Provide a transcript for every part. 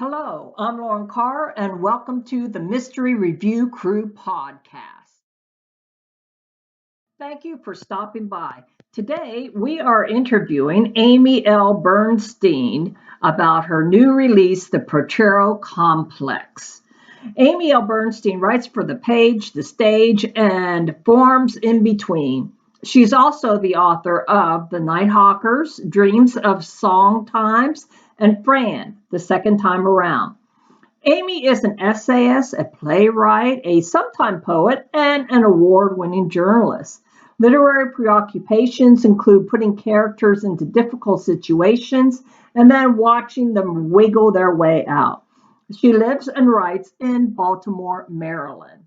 Hello, I'm Lauren Carr, and welcome to the Mystery Review Crew podcast. Thank you for stopping by. Today, we are interviewing Amy L. Bernstein about her new release, The PROTERO Complex. Amy L. Bernstein writes for the page, the stage, and forms in between. She's also the author of The Nighthawkers, Dreams of Song Times, and Fran, The Second Time Around. Amy is an essayist, a playwright, a sometime poet, and an award-winning journalist. Literary preoccupations include putting characters into difficult situations and then watching them wiggle their way out. She lives and writes in Baltimore, Maryland.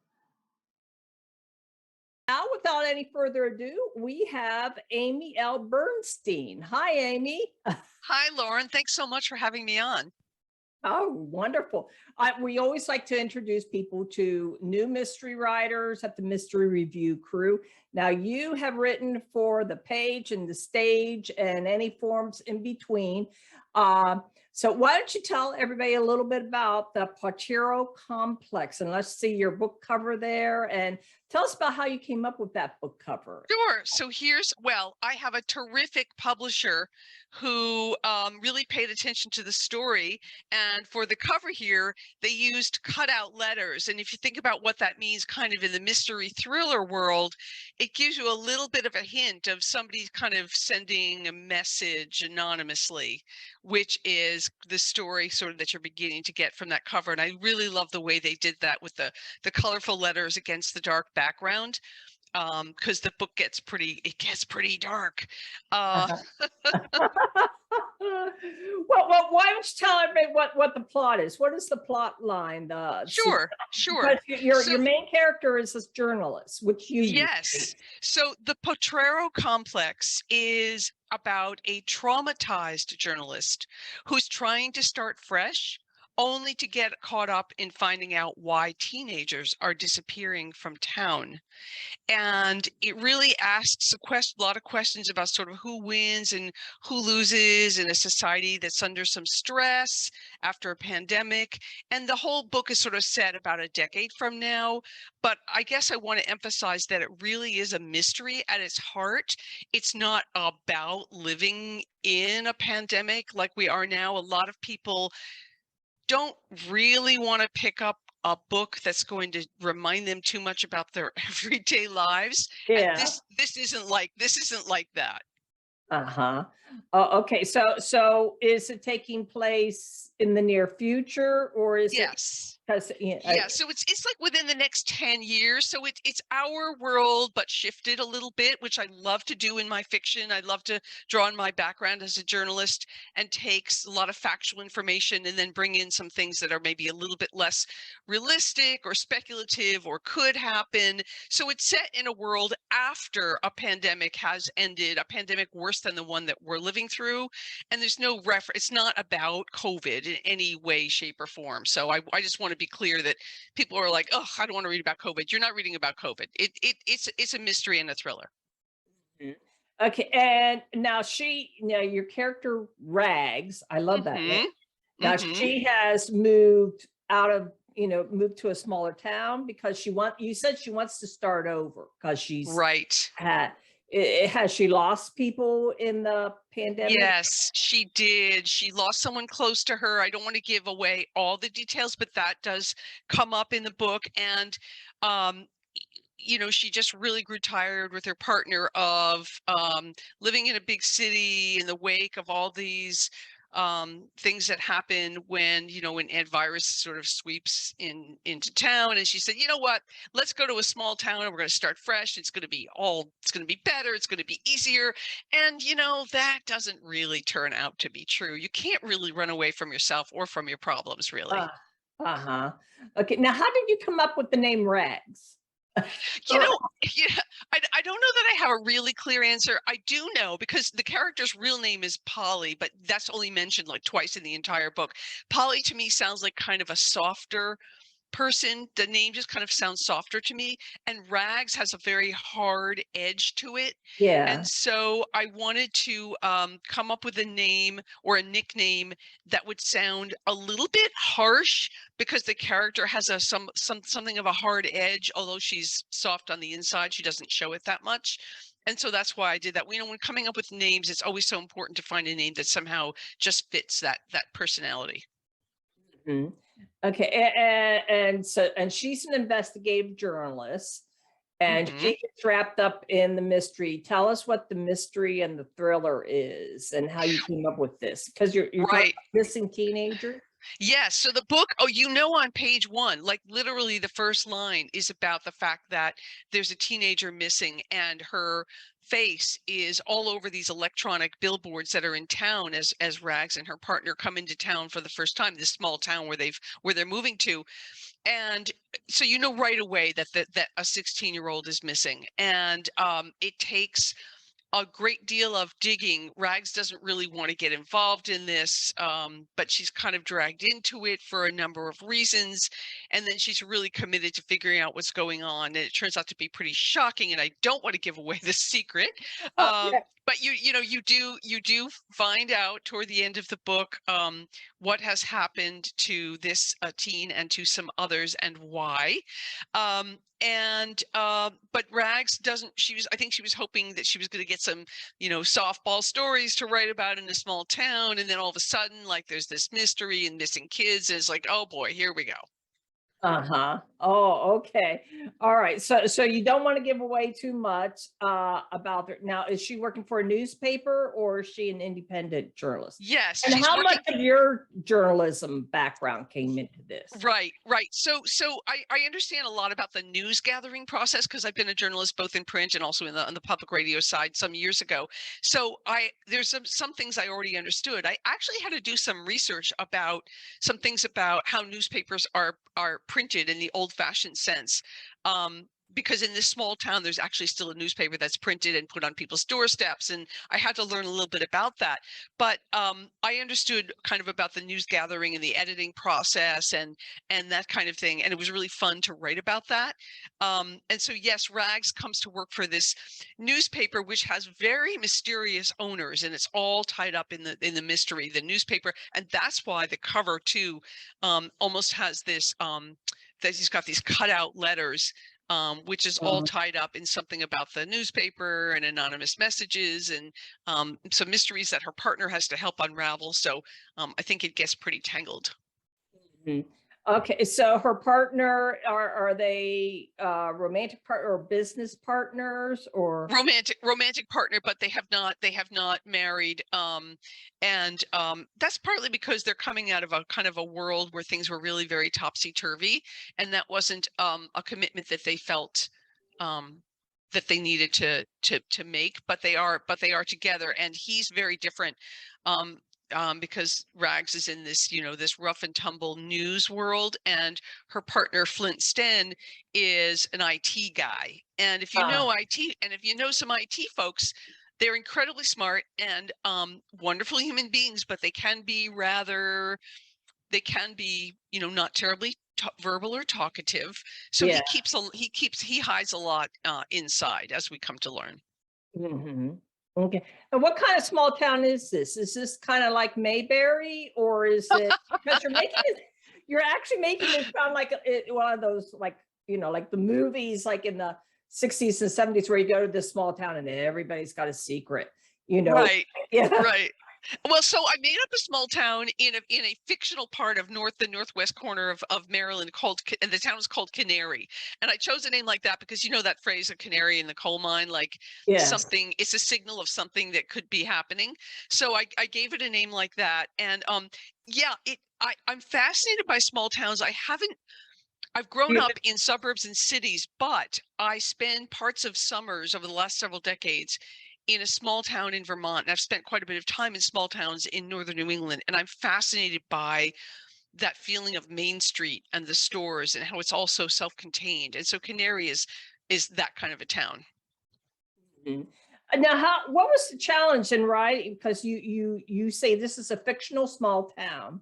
Now, without any further ado, we have Amy L. Bernstein. Hi, Amy. Hi, Lauren. Thanks so much for having me on. Oh, wonderful. We always like to introduce people to new mystery writers at the Mystery Review Crew. Now, you have written for the page and the stage and any forms in between. So why don't you tell everybody a little bit about the PROTERO Complex, and let's see your book cover there, and tell us about how you came up with that book cover. Sure. So I have a terrific publisher who really paid attention to the story. And for the cover here, they used cutout letters. And if you think about what that means kind of in the mystery thriller world, it gives you a little bit of a hint of somebody kind of sending a message anonymously, which is the story sort of that you're beginning to get from that cover. And I really love the way they did that with the colorful letters against the dark background. Because the book gets pretty dark. Well, why don't you tell everybody what the plot is? What is the plot line? Sure. Your main character is this journalist, which you yes. So the PROTERO complex is about a traumatized journalist who's trying to start fresh, only to get caught up in finding out why teenagers are disappearing from town. And it really asks a lot of questions about sort of who wins and who loses in a society that's under some stress after a pandemic. And the whole book is sort of set about a decade from now. But I guess I want to emphasize that it really is a mystery at its heart. It's not about living in a pandemic like we are now. A lot of people don't really want to pick up a book that's going to remind them too much about their everyday lives. Yeah. And this isn't like that. Uh-huh. Okay. So is it taking place in the near future, or is Yes. it because So it's like within the next 10 years. So it's our world, but shifted a little bit, which I love to do in my fiction. I love to draw on my background as a journalist and takes a lot of factual information and then bring in some things that are maybe a little bit less realistic or speculative or could happen. So it's set in a world after a pandemic has ended, a pandemic worse than the one that we're living through. And there's no reference. It's not about COVID in any way, shape, or form. So I just want to be clear that people are like, oh, I don't want to read about COVID. You're not reading about COVID. It's a mystery and a thriller. Okay, and now your character Rags, I love that name. Now she has moved moved to a smaller town because you said she wants to start over because she's right. Has she lost people in the pandemic? Yes, she did. She lost someone close to her. I don't want to give away all the details, but that does come up in the book. And she just really grew tired with her partner of living in a big city in the wake of all these things that happen when an virus sort of sweeps into town. And she said, you know what, let's go to a small town and we're going to start fresh. It's going to be better. It's going to be easier. And that doesn't really turn out to be true. You can't really run away from yourself or from your problems, really. Okay, now how did you come up with the name Rags? I don't know that I have a really clear answer. I do know because the character's real name is Polly, but that's only mentioned like twice in the entire book. Polly to me sounds like kind of a softer person, the name just kind of sounds softer to me, and Rags has a very hard edge to it. Yeah. And so I wanted to come up with a name or a nickname that would sound a little bit harsh, because the character has something of a hard edge. Although she's soft on the inside, she doesn't show it that much. And so that's why I did that. When coming up with names, it's always so important to find a name that somehow just fits that personality. Mhm. Okay, and she's an investigative journalist, and she gets wrapped up in the mystery. Tell us what the mystery and the thriller is, and how you came up with this, because you're talking Right. about missing teenager. Yes. So the book, on page 1, like literally the first line is about the fact that there's a teenager missing, and her face is all over these electronic billboards that are in town as Rags and her partner come into town for the first time, this small town where they're moving to. And so right away that a 16-year-old is missing, and it takes a great deal of digging. Rags doesn't really want to get involved in this, but she's kind of dragged into it for a number of reasons. And then she's really committed to figuring out what's going on. And it turns out to be pretty shocking. And I don't want to give away the secret. Yeah. But you do find out toward the end of the book what has happened to this teen and to some others, and why. But Rags doesn't, I think she was hoping that she was going to get some, softball stories to write about in a small town. And then all of a sudden, like, there's this mystery and missing kids. And it's like, oh boy, here we go. Uh-huh. Oh, okay. All right. So you don't want to give away too much about her. Now, is she working for a newspaper, or is she an independent journalist? Yes, And she's how working. much of your journalism background came into this? Right. So I understand a lot about the news gathering process, because I've been a journalist both in print and also on the public radio side some years ago. So there's some things I already understood. I actually had to do some research about some things about how newspapers are printed in the old-fashioned sense. Because in this small town, there's actually still a newspaper that's printed and put on people's doorsteps. And I had to learn a little bit about that. But I understood kind of about the news gathering and the editing process and that kind of thing. And it was really fun to write about that. And so, yes, Rags comes to work for this newspaper, which has very mysterious owners, and it's all tied up in the mystery, the newspaper. And that's why the cover too almost has this that he's got these cutout letters, which is all tied up in something about the newspaper and anonymous messages and some mysteries that her partner has to help unravel. So I think it gets pretty tangled. Mhm. Okay, so her partner, are they romantic partner or business partners, or romantic partner, but they have not married, and that's partly because they're coming out of a kind of a world where things were really very topsy-turvy, and that wasn't a commitment that they felt that they needed to make, but they are together. And he's very different, because Rags is in this, this rough and tumble news world, and her partner Flint Sten is an IT guy. And if you know IT, and if you know some IT folks, they're incredibly smart and wonderful human beings, but they can be not terribly verbal or talkative. So yeah. he hides a lot inside, as we come to learn. Mhm. Okay. And what kind of small town is this? Is this kind of like Mayberry, or is it, because you're actually making it sound like one of those, like, like the movies, like in the 60s and 70s, where you go to this small town and everybody's got a secret, Right. Yeah. Right. Well, so I made up a small town in a fictional part of the northwest corner of Maryland, and the town is called Canary. And I chose a name like that because that phrase, a canary in the coal mine, like Yes. something, it's a signal of something that could be happening. So I gave it a name like that. And yeah, I'm fascinated by small towns. I've grown up in suburbs and cities, but I spend parts of summers over the last several decades in a small town in Vermont. And I've spent quite a bit of time in small towns in northern New England. And I'm fascinated by that feeling of Main Street and the stores and how it's all so self-contained. And so Canary is that kind of a town. Mhm. Now, what was the challenge in writing? Because you say this is a fictional small town.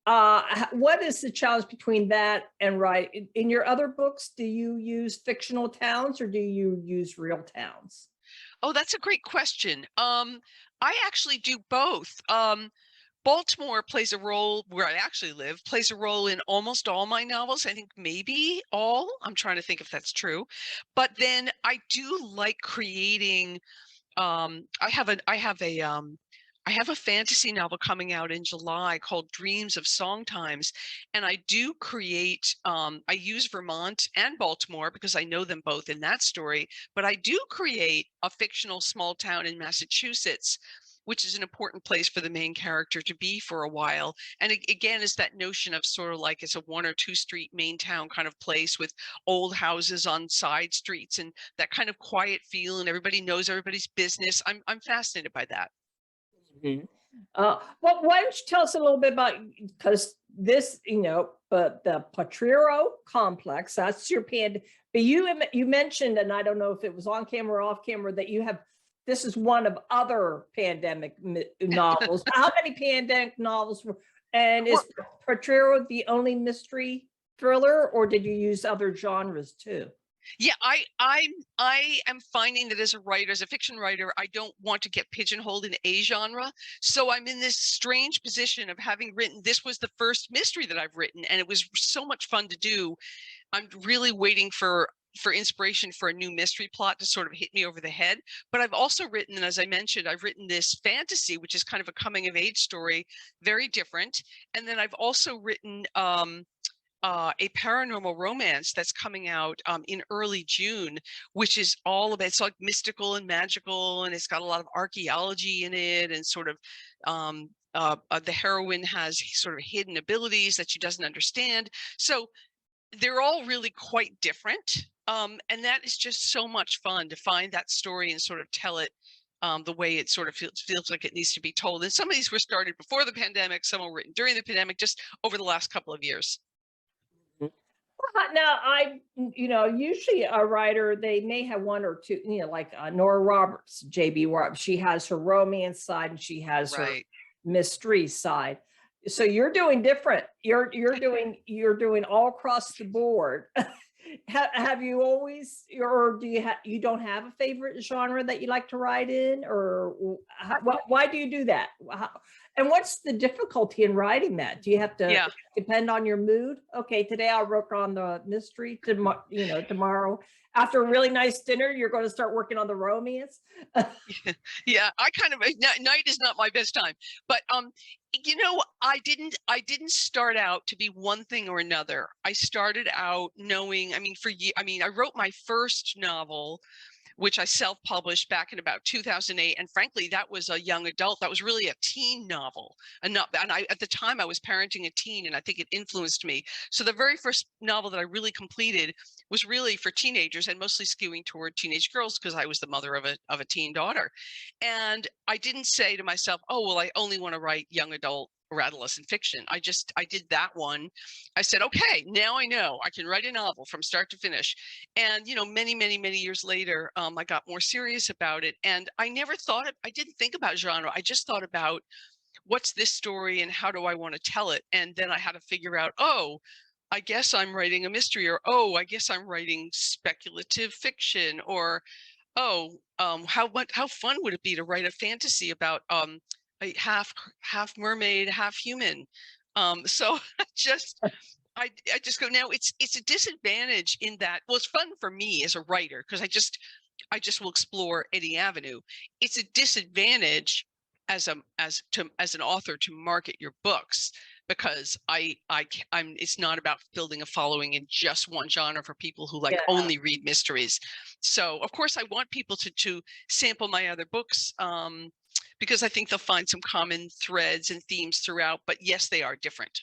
What is the challenge between that and writing? In your other books, do you use fictional towns or do you use real towns? Oh, that's a great question. I actually do both. Baltimore plays a role where I actually live, plays a role in almost all my novels. I think maybe all. I'm trying to think if that's true. But then I do like creating I have a fantasy novel coming out in July called Dreams of Songtimes, and I do create I use Vermont and Baltimore because I know them both in that story, but I do create a fictional small town in Massachusetts, which is an important place for the main character to be for a while. And again, it's that notion of sort of like it's a 1 or 2 street main town kind of place with old houses on side streets and that kind of quiet feel, and everybody knows everybody's business. I'm fascinated by that. Mhm. Well, why don't you tell us a little bit about, because this, but the PROTERO complex, that's your but you mentioned, and I don't know if it was on camera or off camera, that this is one of other pandemic novels. How many pandemic novels and is PROTERO the only mystery thriller, or did you use other genres too? Yeah, I am finding that as a writer, as a fiction writer, I don't want to get pigeonholed in a genre. So I'm in this strange position of having written, this was the first mystery that I've written, and it was so much fun to do. I'm really waiting for inspiration for a new mystery plot to sort of hit me over the head. But I've also written, and as I mentioned, I've written this fantasy, which is kind of a coming of age story, very different. And then I've also written a paranormal romance that's coming out in early June, which is all about, it's like mystical and magical, and it's got a lot of archaeology in it, and sort of the heroine has sort of hidden abilities that she doesn't understand. So they're all really quite different. And that is just so much fun to find that story and sort of tell it the way it sort of feels like it needs to be told. And some of these were started before the pandemic, some were written during the pandemic, just over the last couple of years. Now, usually a writer, they may have one or two, like Nora Roberts, JB Roberts. She has her romance side and she has her Right. mystery side. So you're doing different. You're doing all across the board. Have you always, or you don't have a favorite genre that you like to write in, or why do you do that? And what's the difficulty in writing that? Do you have to depend on your mood? Okay, today I'll work on the mystery. Tomorrow after a really nice dinner, you're going to start working on the romance. Yeah, I kind of night is not my best time, but I didn't start out to be one thing or another. I started out knowing, I wrote my first novel, which I self-published back in about 2008. And frankly, that was a young adult. That was really a teen novel. And at the time I was parenting a teen, and I think it influenced me. So the very first novel that I really completed was really for teenagers, and mostly skewing toward teenage girls because I was the mother of a teen daughter. And I didn't say to myself, oh, well, I only want to write young adult or adolescent fiction. I did that one. I said, okay, now I know I can write a novel from start to finish. And, many years later, I got more serious about it. And I didn't think about genre. I just thought about what's this story and how do I want to tell it? And then I had to figure out, oh, I guess I'm writing a mystery, or, oh, I guess I'm writing speculative fiction, or, oh, how fun would it be to write a fantasy about a half mermaid, half human? So I just go, now it's a disadvantage in that, well, it's fun for me as a writer because I just will explore any avenue. It's a disadvantage as an author to market your books, because it's not about building a following in just one genre for people who only read mysteries. So of course I want people to sample my other books, because I think they'll find some common threads and themes throughout, but yes, they are different.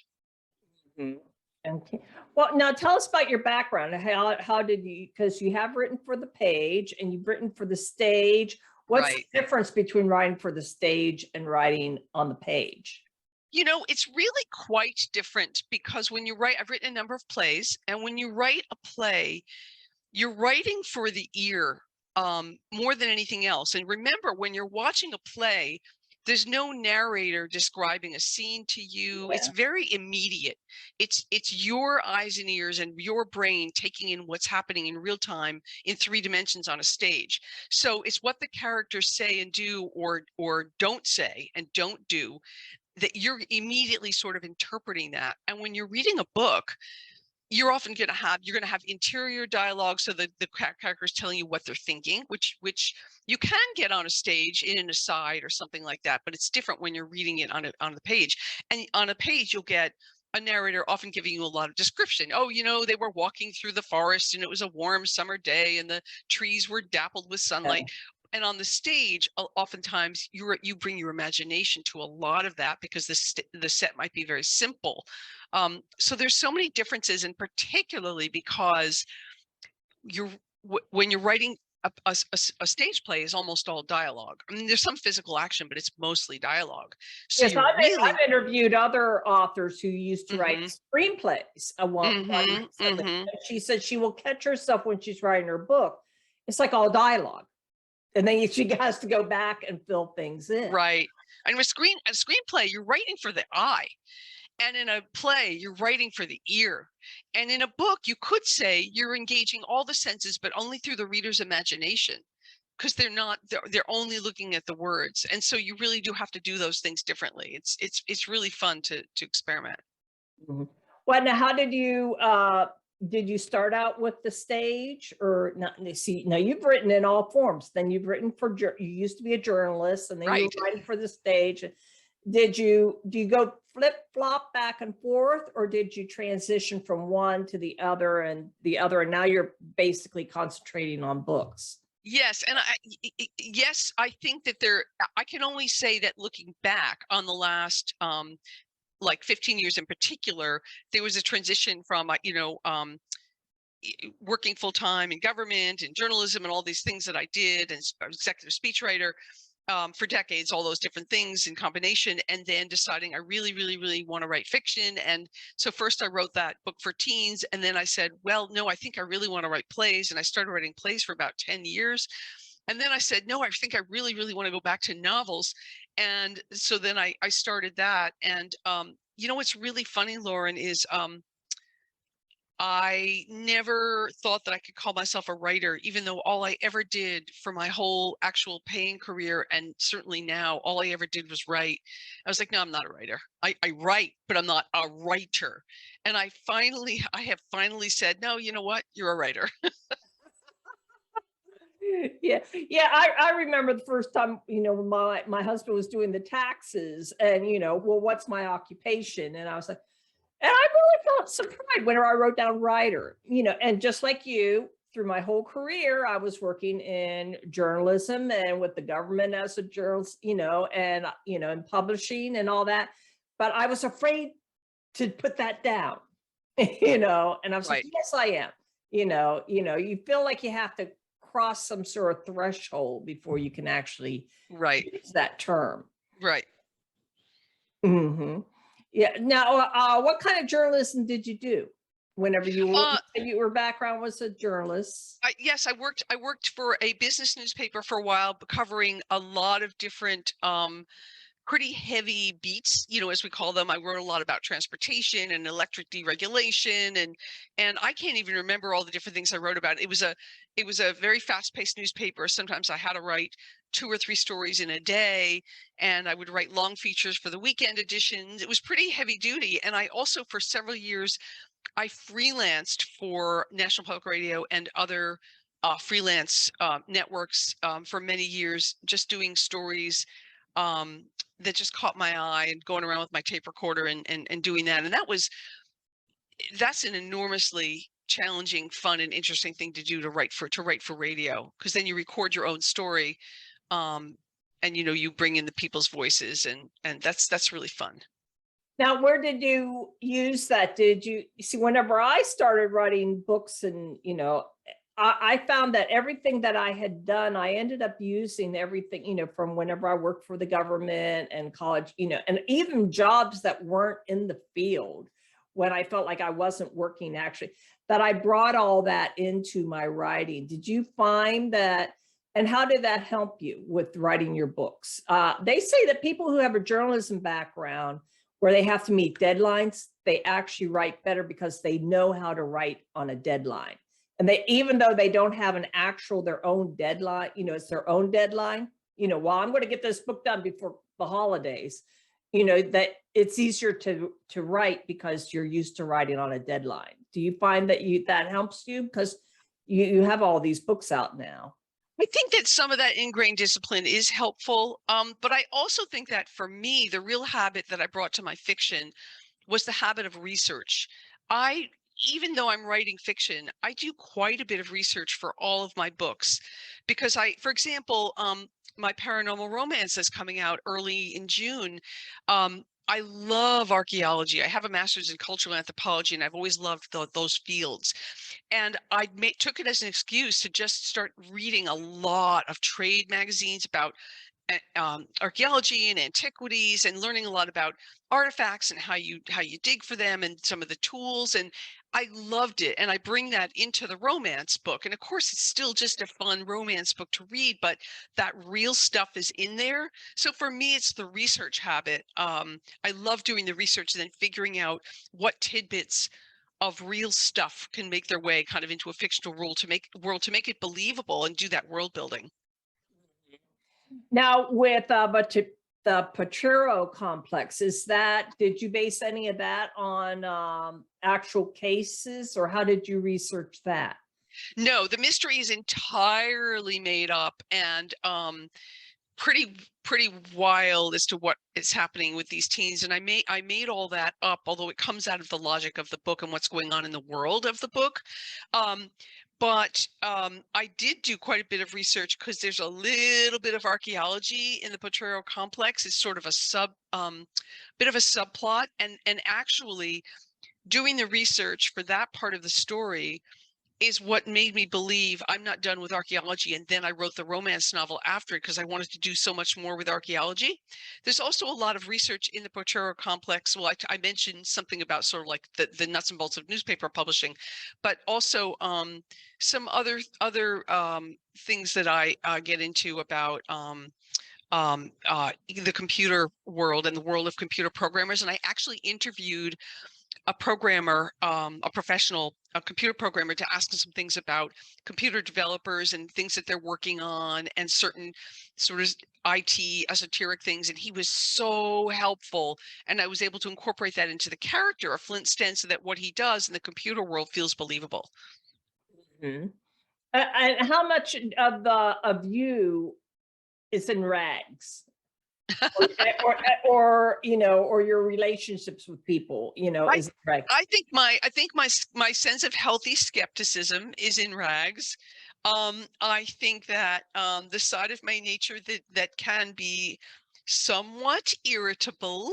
Mm-hmm. Okay. Well, now tell us about your background. How did you, because you have written for the page and you've written for the stage. What's the difference between writing for the stage and writing on the page? It's really quite different, because when you write, I've written a number of plays, and when you write a play, you're writing for the ear more than anything else. And remember, when you're watching a play, there's no narrator describing a scene to you. It's very immediate. It's your eyes and ears and your brain taking in what's happening in real time in 3 dimensions on a stage. So it's what the characters say and do, or don't say and don't do, that you're immediately sort of interpreting that. And when you're reading a book, you're often going to have interior dialogue, so the characters telling you what they're thinking, which you can get on a stage in an aside or something like that, but it's different when you're reading it on the page. And on a page, you'll get a narrator often giving you a lot of description. Oh, they were walking through the forest and it was a warm summer day and the trees were dappled with sunlight. And on the stage, oftentimes you bring your imagination to a lot of that, because the set might be very simple. So there's so many differences, and particularly because when you're writing a stage play is almost all dialogue. I mean, there's some physical action, but it's mostly dialogue. So yes, I've interviewed other authors who used to write screenplays. And she said she will catch herself when she's writing her book. It's like all dialogue. And then she has to go back and fill things in. Right. And with a screenplay, you're writing for the eye. And in a play, you're writing for the ear. And in a book, you could say you're engaging all the senses, but only through the reader's imagination, because they're only looking at the words. And so you really do have to do those things differently. It's really fun to experiment. Well, now, how did you start out with the stage, or not? See, now you've written in all forms. Then you've written you used to be a journalist, and then you were writing for the stage. Do you go flip flop back and forth, or did you transition from one to the other and now you're basically concentrating on books? Yes, and I think that I can only say that looking back on the last like 15 years in particular, there was a transition from working full-time in government and journalism and all these things that I did, and executive speechwriter for decades, all those different things in combination, and then deciding I really, really, really want to write fiction. And so first I wrote that book for teens, and then I said, well, no, I think I really want to write plays. And I started writing plays for about 10 years. And then I said, no, I think I really, really want to go back to novels. And so then I started that. And what's really funny, Lauren, is I never thought that I could call myself a writer, even though all I ever did for my whole actual paying career, and certainly now, all I ever did was write. I was like, no, I'm not a writer. I write, but I'm not a writer. And I have finally said, no, you know what? You're a writer. Yeah. I remember the first time, my husband was doing the taxes, and, well, what's my occupation? And I was like, and I really felt some pride whenever I wrote down writer, and just like you, through my whole career, I was working in journalism and with the government as a journalist, and, in publishing and all that. But I was afraid to put that down, and I was like, yes, I am. You feel like you have to cross some sort of threshold before you can actually use that term. Right. Mm-hmm. Yeah. Now, what kind of journalism did you do? Whenever your background was a journalist. Yes, I worked for a business newspaper for a while, covering a lot of different pretty heavy beats, as we call them. I wrote a lot about transportation and electric deregulation, and I can't even remember all the different things I wrote about. It was a very fast-paced newspaper. Sometimes I had to write 2 or 3 stories in a day, and I would write long features for the weekend editions. It was pretty heavy duty. And I also, for several years, I freelanced for National Public Radio and other freelance networks for many years, just doing stories that just caught my eye, and going around with my tape recorder and doing that. And that's an enormously challenging, fun, and interesting thing to do, to write for radio, because then you record your own story, and you bring in the people's voices, and that's really fun. Now, where did you use that? Did you see, whenever I started writing books, and I found that everything that I had done, I ended up using everything, from whenever I worked for the government and college, and even jobs that weren't in the field, when I felt like I wasn't working actually, that I brought all that into my writing. Did you find that And how did that help you with writing your books? They say that people who have a journalism background where they have to meet deadlines, they actually write better because they know how to write on a deadline. And they, even though they don't have an actual, their own deadline, it's their own deadline, well, I'm going to get this book done before the holidays, that it's easier to write because you're used to writing on a deadline. Do you find that that helps you? Because you have all these books out now. I think that some of that ingrained discipline is helpful, but I also think that for me, the real habit that I brought to my fiction was the habit of research. Even though I'm writing fiction, I do quite a bit of research for all of my books because for example, my paranormal romance is coming out early in June. I love archaeology. I have a master's in cultural anthropology, and I've always loved those fields. And I took it as an excuse to just start reading a lot of trade magazines about archaeology and antiquities, and learning a lot about artifacts and how you dig for them and some of the tools. And I loved it. And I bring that into the romance book. And of course, it's still just a fun romance book to read, but that real stuff is in there. So for me, it's the research habit. I love doing the research and then figuring out what tidbits of real stuff can make their way kind of into a fictional world to make it believable and do that world building. Now, with the PROTERO complex, did you base any of that on actual cases, or how did you research that? No, the mystery is entirely made up, and pretty wild as to what is happening with these teens. And I made all that up, although it comes out of the logic of the book and what's going on in the world of the book. But I did do quite a bit of research because there's a little bit of archaeology in the PROTERO complex. It's sort of a bit of a subplot, and actually doing the research for that part of the story is what made me believe I'm not done with archaeology. And then I wrote the romance novel after it because I wanted to do so much more with archaeology. There's also a lot of research in the PROTERO complex. Well, I mentioned something about sort of like the nuts and bolts of newspaper publishing, but also some other things that I get into about the computer world and the world of computer programmers. And I actually interviewed a programmer, a computer programmer, to ask him some things about computer developers and things that they're working on and certain sort of IT esoteric things. And he was so helpful. And I was able to incorporate that into the character of Flint Sten so that what he does in the computer world feels believable. Mm-hmm. And how much of you is in Rags? or your relationships with people, is Rags? I think my sense of healthy skepticism is in Rags. I think that the side of my nature that can be somewhat irritable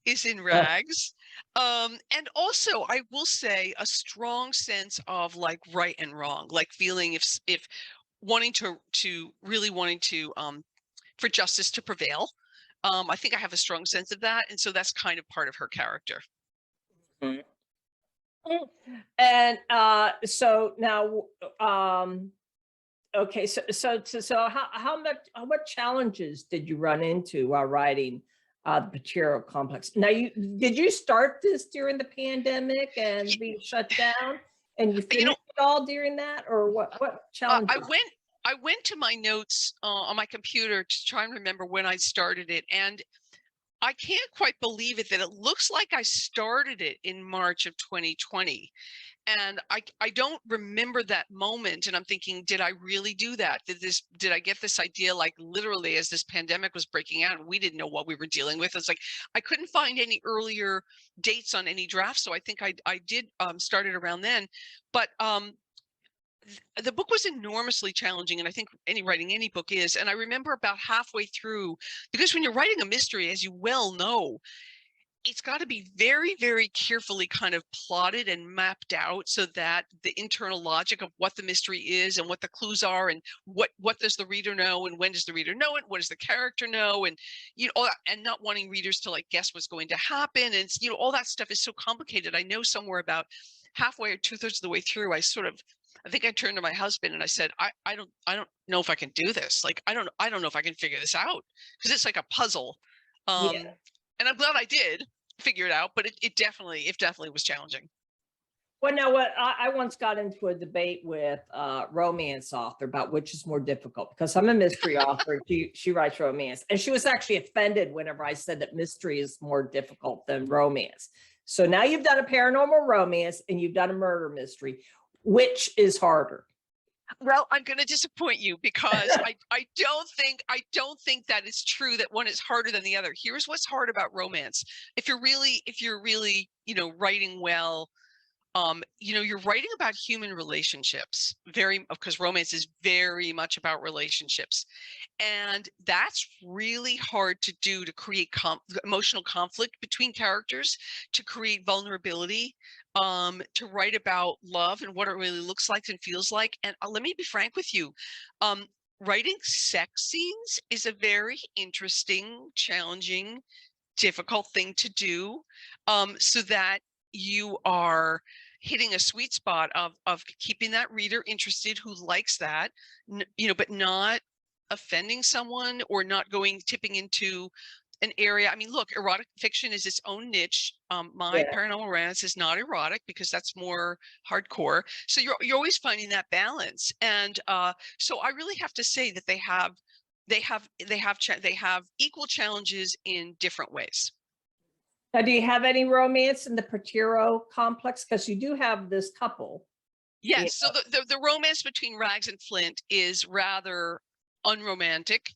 is in Rags. And also, I will say, a strong sense of like right and wrong, like feeling if wanting to really wanting to for justice to prevail. I think I have a strong sense of that, and so that's kind of part of her character. And so now, okay, so what challenges did you run into while writing the PROTERO complex? Now, did you start this during the pandemic and being shut down, and you finished it all during that, or what challenges? I went to my notes on my computer to try and remember when I started it, and I can't quite believe it that it looks like I started it in March of 2020. And I don't remember that moment. And I'm thinking, did I really do that? Did I get this idea like literally as this pandemic was breaking out and we didn't know what we were dealing with? It's like I couldn't find any earlier dates on any draft. So I think I did start it around then. But the book was enormously challenging, and I think writing any book is. And I remember about halfway through, because when you're writing a mystery, as you well know, it's got to be very, very carefully kind of plotted and mapped out so that the internal logic of what the mystery is and what the clues are and what does the reader know and when does the reader know it, what does the character know, and all that, and not wanting readers to like guess what's going to happen, and all that stuff is so complicated. I know somewhere about halfway or 2/3 of the way through, I sort of I think I turned to my husband and I said, I don't know if I can do this. Like, I don't know if I can figure this out, because it's like a puzzle. Yeah. And I'm glad I did figure it out, but it definitely was challenging. Well, now what I once got into a debate with a romance author about which is more difficult, because I'm a mystery author. She writes romance, and she was actually offended whenever I said that mystery is more difficult than romance. So now you've done a paranormal romance and you've done a murder mystery. Which is harder? Well, I'm going to disappoint you, because I don't think that it's true that one is harder than the other. Here's what's hard about romance. If you're really, writing well, you're writing about human relationships, because romance is very much about relationships. And that's really hard to do, to create emotional conflict between characters, to create vulnerability, to write about love and what it really looks like and feels like. And let me be frank with you. Writing sex scenes is a very interesting, challenging, difficult thing to do, so that you are hitting a sweet spot of keeping that reader interested who likes that, but not offending someone or not tipping into an area. I mean, look, erotic fiction is its own niche. My paranormal romance is not erotic because that's more hardcore. So you're always finding that balance. And so I really have to say that they have equal challenges in different ways. Now, do you have any romance in the PROTERO complex? Because you do have this couple. Yes. So the romance between Rags and Flint is rather unromantic.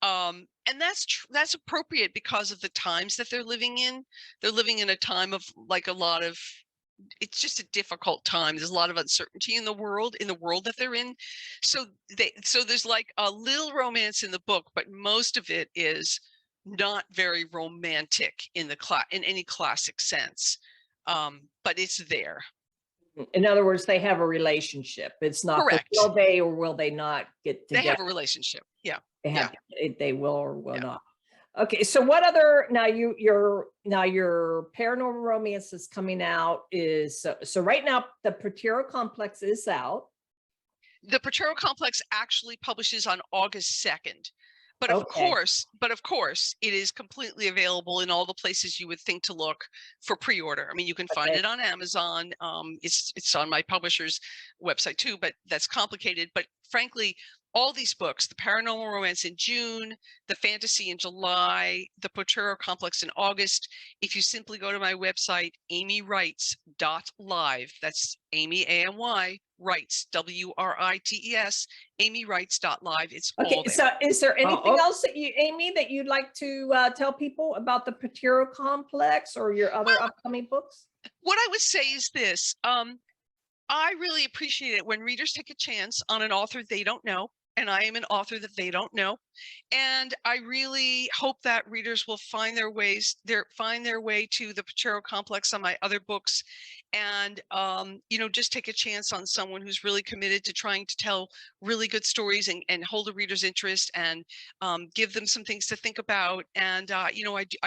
And that's appropriate because of the times that they're living in. They're living in a time of it's just a difficult time. There's a lot of uncertainty in the world that they're in. So there's like a little romance in the book, but most of it is not very romantic in any classic sense. But it's there. In other words, they have a relationship. It's not Correct. Will they or will they not get together? They have a relationship. Yeah. They will or will not. Okay, so what other your paranormal romance is coming out is so right now the PROTERO complex is out. The PROTERO complex actually publishes on August 2nd. But of course, it is completely available in all the places you would think to look for pre-order. I mean, you can find it on Amazon. It's on my publisher's website too, but that's complicated. But frankly, all these books, the paranormal romance in June, the fantasy in July, the PROTERO complex in August, if you simply go to my website, amywrites.live, that's Amy, A-M-Y, Writes, W-R-I-T-E-S, amywrites.live. It's all there. So is there anything else that Amy, that you'd like to tell people about the PROTERO complex or your other upcoming books? What I would say is this. I really appreciate it when readers take a chance on an author they don't know. And I am an author that they don't know. And I really hope that readers will find their way to the PROTERO complex on my other books. And, just take a chance on someone who's really committed to trying to tell really good stories and hold a reader's interest and give them some things to think about. And, I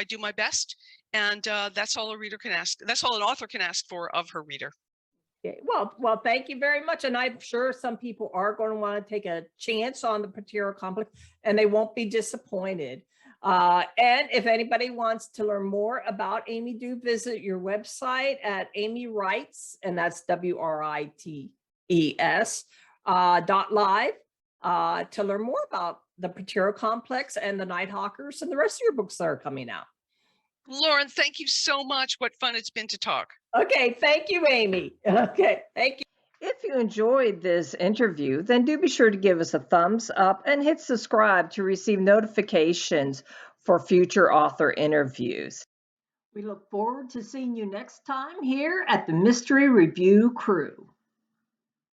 do my best. And that's all a reader can ask. That's all an author can ask for of her reader. Okay. Well, thank you very much. And I'm sure some people are going to want to take a chance on the PROTERO complex and they won't be disappointed. And if anybody wants to learn more about Amy, do visit your website at Amy Writes, and that's WRITES .live to learn more about the PROTERO complex and the Nighthawkers and the rest of your books that are coming out. Lauren, thank you so much. What fun it's been to talk. Okay, thank you, Amy. Okay, thank you. If you enjoyed this interview, then do be sure to give us a thumbs up and hit subscribe to receive notifications for future author interviews. We look forward to seeing you next time here at the Mystery Review Crew.